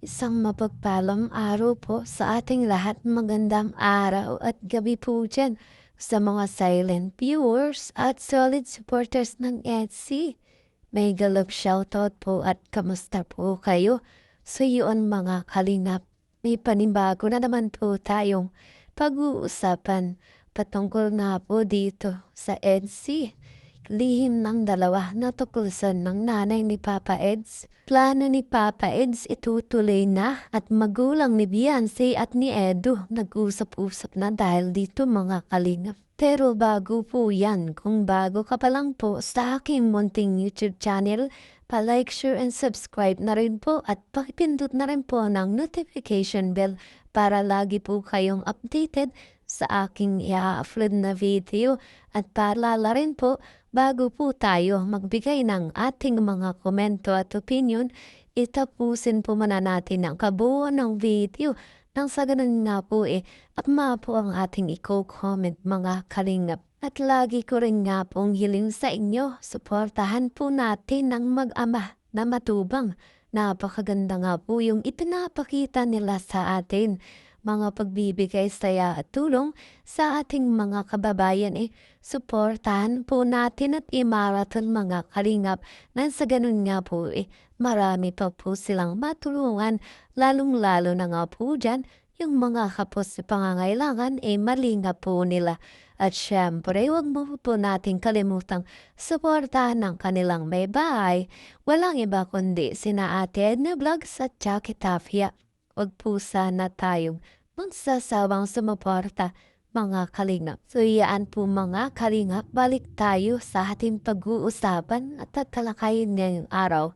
Isang mapagpalang araw po sa ating lahat. Magandang araw at gabi po dyan sa mga silent viewers at solid supporters ng EDC. May galap shoutout po at kamusta po kayo? So yun mga kalingap, may panibago na naman po tayong pag-uusapan patungkol na po dito sa EDC. Lihim ng dalawa na tuklasan ng nanay ni Papa Eds. Plano ni Papa Eds itutuloy na at magulang ni Beyonce at ni Edu nag-usap-usap na dahil dito mga kalingap. Pero bago po yan, kung bago ka pa lang po sa aking munting YouTube channel, pa-like, share, and subscribe na rin po at pakipindot na rin po ng notification bell para lagi po kayong updated sa aking i-upload na video at paalala rin po bago po tayo magbigay ng ating mga komento at opinion, itapusin po muna natin ang kabuuan ng video nang sa ganun nga po akma po ang ating i-comment mga kalingap. At lagi ko rin nga pong hiling sa inyo, suportahan po natin ng mag-ama na matubang. Napakaganda nga po yung ipinapakita nila sa atin, mga pagbibigay saya at tulong sa ating mga kababayan suportahan po natin at i-marathon mga kalingap nang sa ganun nga po marami pa po silang matulungan, lalong-lalo na nga po dyan yung mga kapos sa pangangailangan malinga po nila. At syempre, huwag mo po natin kalimutang suportahan ng kanilang may bahay. Walang iba kundi sina Ate Edna Vlogs at Jackie Tafia. Huwag po sana tayong magsasawang sumuporta mga kalingap. So iyaan po mga kalingap, balik tayo sa ating pag-uusapan at tatalakayin ngayong araw.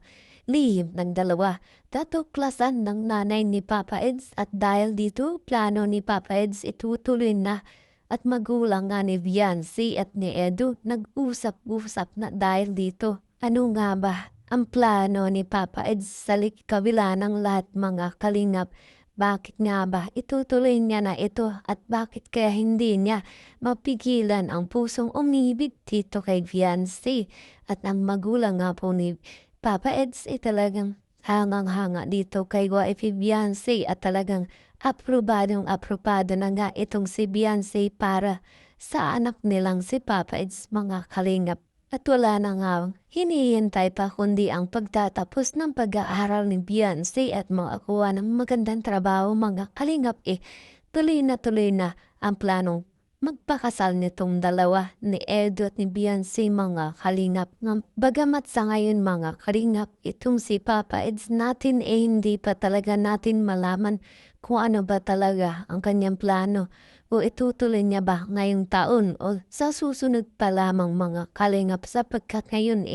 Lihim ng dalawa, tatuklasan ng nanay ni Papa Eds at dahil dito plano ni Papa Eds itutuloy na at magulang nga ni Beyonce at ni Edu nag-usap-usap na dahil dito. Ano nga ba ang plano ni Papa Eds sa kabila ng lahat mga kalingap? Bakit nga ba itutuloy niya na ito at bakit kaya hindi niya mapigilan ang pusong umibig dito kay Beyonce? At ang magulang nga po ni Papa Eds talagang hangang-hanga dito kay Wifey Beyonce at talagang aprobado na nga itong si Beyonce para sa anak nilang si Papa Eds mga kalingap. At wala na nga hinihintay pa kundi ang pagtatapos ng pag-aaral ni Beyonce at makakuha ng magandang trabaho mga kalingap tuloy na ang planong magpakasal nitong dalawa ni Edu at ni Beyonce mga kalingap. Bagamat sa ngayon mga kalingap, itong si Papa Eds natin hindi pa talaga natin malaman kung ano ba talaga ang kanyang plano o itutuloy niya ba ngayong taon o sa susunod pa lamang mga kalingap sapagkat ngayon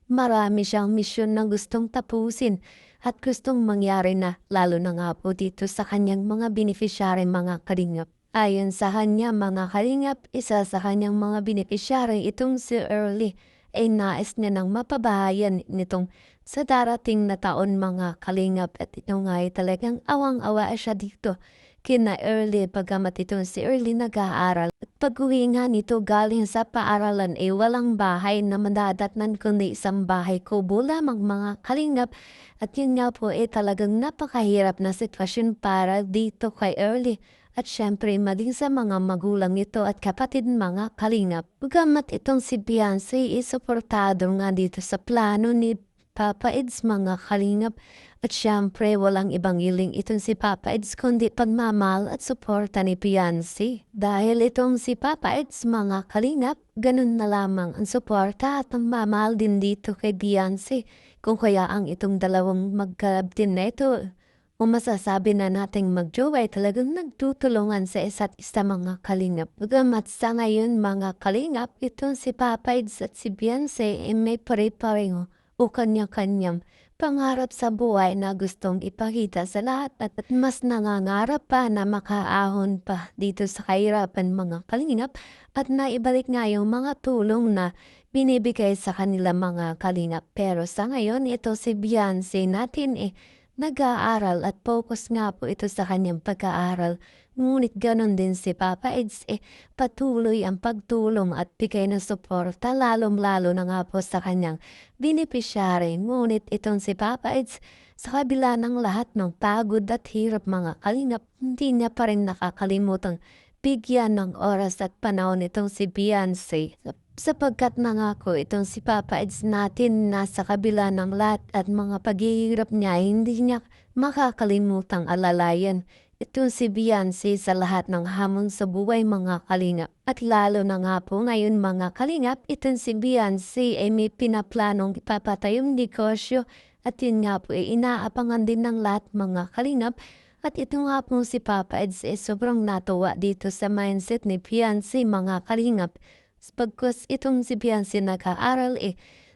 marami siyang misyon na gustong tapusin at gustong mangyari na lalo na nga po dito sa kanyang mga beneficiary mga kalingap. Ayon sa kanya mga kalingap, isa sa kanyang mga beneficiary itong si Early ay nais niya nang mapabahayan nitong sa darating na taon mga kalingap at ito nga ay talagang awang-awa siya dito kina Early pagkamat itong si Early nag-aaral. At pag-uwi nga nito galing sa paaralan walang bahay na madadatnan kundi isang bahay kubo lamang mga kalingap. At yun nga po talagang napakahirap na sitwasyon para dito kay Early. At syempre maging sa mga magulang ito at kapatid mga kalingap. Bagamat itong si Beyonce suportado nga dito sa plano ni Papa Eds mga kalingap. At syempre walang ibang iling itong si Papa Eds kundi pagmamahal at suporta ni Beyonce. Dahil itong si Papa Eds mga kalingap, ganun na lamang ang suporta at pagmamahal din dito kay Beyonce. Kung kaya ang itong dalawang magkalabtin na ito, o masasabi na nating magjowa ay talagang nagtutulungan sa isa't isa mga kalingap. Bagamat sa ngayon mga kalingap, itong si Papa Eds at si Beyonce may pare-pareho o kanya-kanyang pangarap sa buhay na gustong ipakita sa lahat at mas nangangarap pa na makaahon pa dito sa kahirapan mga kalingap at naibalik nga yung mga tulong na binibigay sa kanila mga kalingap. Pero sa ngayon ito si Beyonce natin nag-aaral at focus nga po ito sa kanyang pag-aaral. Ngunit ganon din si Papa Eds, patuloy ang pagtulong at bigay ng suporta lalong-lalo na nga po sa kanyang beneficiary. Ngunit itong si Papa Eds, sa kabila ng lahat ng pagod at hirap mga kalingap, hindi niya pa rin nakakalimutang bigyan ng oras at panahon itong si Beyonce. Sapagkat nangako itong si Papa Eds natin na sa kabila ng lahat at mga paghihirap niya, hindi niya makakalimutang alalayan itong si Beyonce sa lahat ng hamon sa buhay mga kalingap. At lalo na nga po ngayon mga kalingap, itong si Beyonce ay may pinaplanong ipapatayong negosyo at yun nga po ay inaapangan din ng lahat mga kalingap. At ito nga po si Papa Eds sobrang natuwa dito sa mindset ni Beyonce mga kalingap. Pagkus itong si Beyonce nag-aaral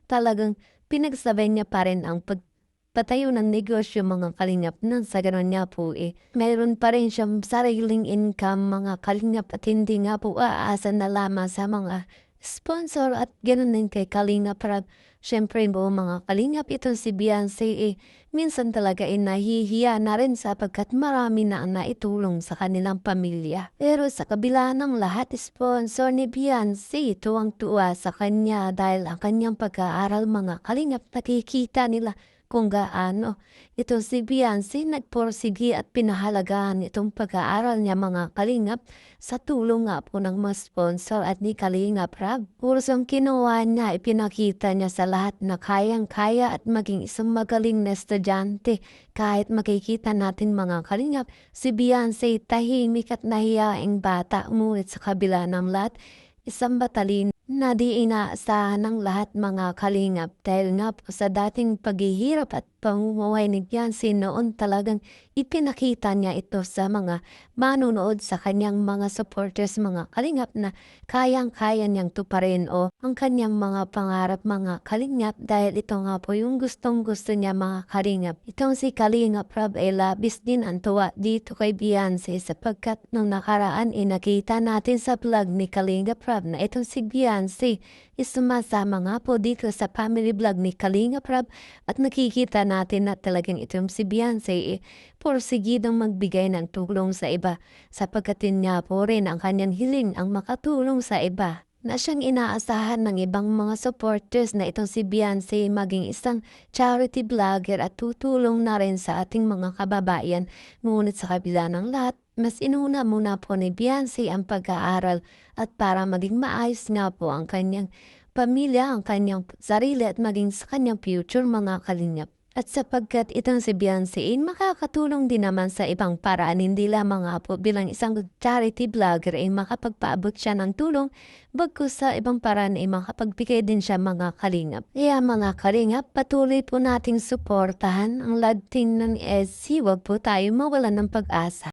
talagang pinagsabay niya pa rin ang pagpatayo ng negosyo mga kalingap nang sa gano'n niya po mayroon pa rin siyang sariling income mga kalingap at hindi nga po aasa na lamang sa mga sponsor at gano'n din kay Kalingap Rab. Siyempre po mga kalingap itong si Beyonce minsan talaga nahihiya na rin sapagkat marami na ang naitulong sa kanilang pamilya. Pero sa kabila ng lahat, sponsor ni Beyonce tuwang-tuwa sa kanya dahil ang kanyang pag-aaral mga kalingap nakikita nila kung gaano ito si Beyonce nagporsige at pinahalagahan itong pag-aaral niya mga kalingap sa tulong nga po ng mga sponsor at ni Kalingap Rab. Kursong kinuha niya, ipinakita niya sa lahat na kayang-kaya at maging isang magaling na estudyante. Kahit makikita natin mga kalingap, si Beyonce tahimik at nahiyaing bata, ngunit sa kabila ng lahat, isang batalino na di inaasahan ng lahat mga kalingap dahil nga po sa dating paghihirap at pamumuhay ni Beyonce noon talagang ipinakita niya ito sa mga manunood sa kanyang mga supporters mga kalingap na kayang-kaya niyang tuparin o ang kanyang mga pangarap mga kalingap dahil ito nga po yung gustong-gusto niya mga kalingap. Itong si Kalingap Rab ay labis din ang tuwa dito kay Beyonce sapagkat nung nakaraan nakita natin sa vlog ni Kalingap Rab na itong si Beyonce sumasama nga po dito sa family vlog ni Kalingap Rab at nakikita natin na talagang itong si Beyonce porsigidong magbigay ng tulong sa iba sapagkat yun nga po rin ang kanyang hiling ang makatulong sa iba. Na siyang inaasahan ng ibang mga supporters na itong si Beyonce maging isang charity vlogger at tutulong na rin sa ating mga kababayan. Ngunit sa kabila ng lahat, mas inuna muna po ni Beyonce ang pag-aaral at para maging maayos nga po ang kanyang pamilya, ang kanyang sarili at maging sa kanyang future mga kalingap. At sapagkat itong si Beyonce makakatulong din naman sa ibang paraan, hindi lamang nga po bilang isang charity vlogger makapagpaabot siya ng tulong, bagkus sa ibang paraan makapagbigay din siya mga kalingap. Kaya mga kalingap, patuloy po nating suportahan ang love team ng SC, wag po tayo mawalan ng pag-asa.